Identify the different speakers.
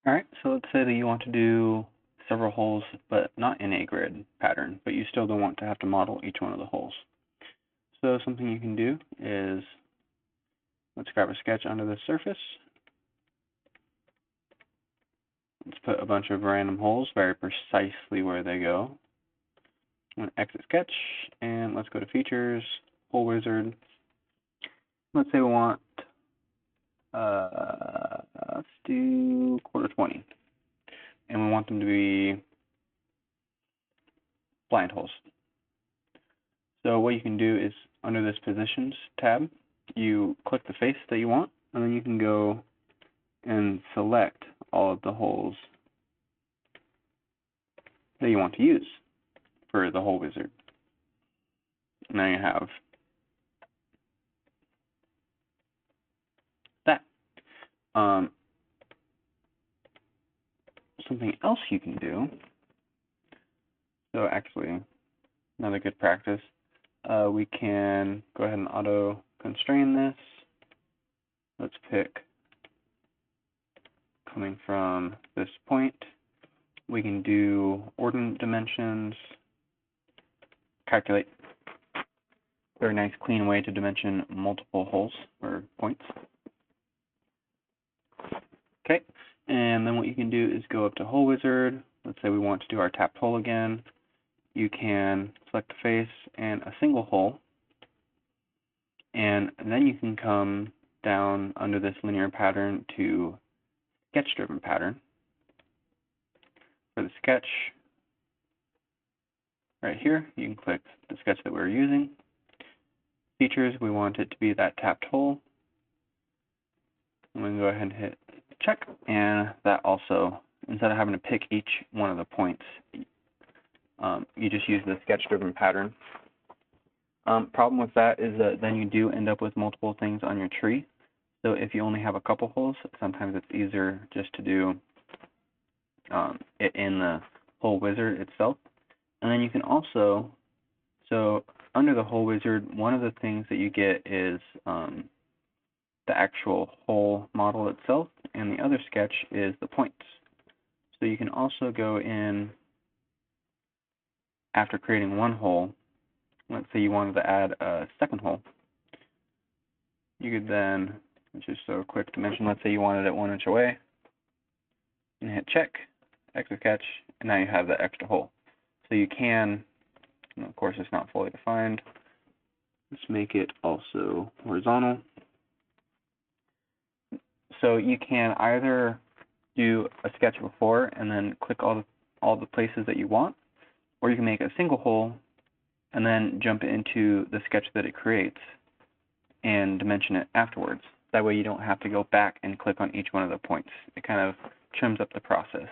Speaker 1: All right, so let's say that you want to do several holes, but not in a grid pattern, but you still don't want to have to model each one of the holes. So something you can do is, let's grab a sketch under the surface. Let's put a bunch of random holes very precisely where they go. I'm going to exit sketch, and let's go to features, hole wizard. Let's say we want, let's do 1/4 and we want them to be blind holes. So what you can do is, under this positions tab, you click the face that you want, and then you can go and select all of the holes that you want to use for the hole wizard. Now you have that. Something else you can do, so actually, another good practice, we can go ahead and auto constrain this. Let's pick coming from this point. We can do ordinate dimensions, calculate. Very nice, clean way to dimension multiple holes or points. Okay, and then what you can do is go up to Hole Wizard. Let's say we want to do our tapped hole again. You can select the face and a single hole, and then you can come down under this linear pattern to sketch-driven pattern. For the sketch, right here, you can click the sketch that we're using. Features, we want it to be that tapped hole. I'm going to go ahead and hit check, and that also, instead of having to pick each one of the points, you just use the sketch-driven pattern. Problem with that is that then you do end up with multiple things on your tree. So if you only have a couple holes, sometimes it's easier just to do it in the hole wizard itself. And then you can also, so under the hole wizard, one of the things that you get is the actual hole model itself, and the other sketch is the points. So you can also go in after creating one hole. Let's say you wanted to add a second hole. You could then, just so quick to mention, let's say you wanted it 1 inch away, and hit check, exit sketch, and now you have the extra hole. So you can, and of course it's not fully defined, let's make it also horizontal. So you can either do a sketch before and then click all the places that you want, or you can make a single hole and then jump into the sketch that it creates and dimension it afterwards. That way you don't have to go back and click on each one of the points. It kind of trims up the process.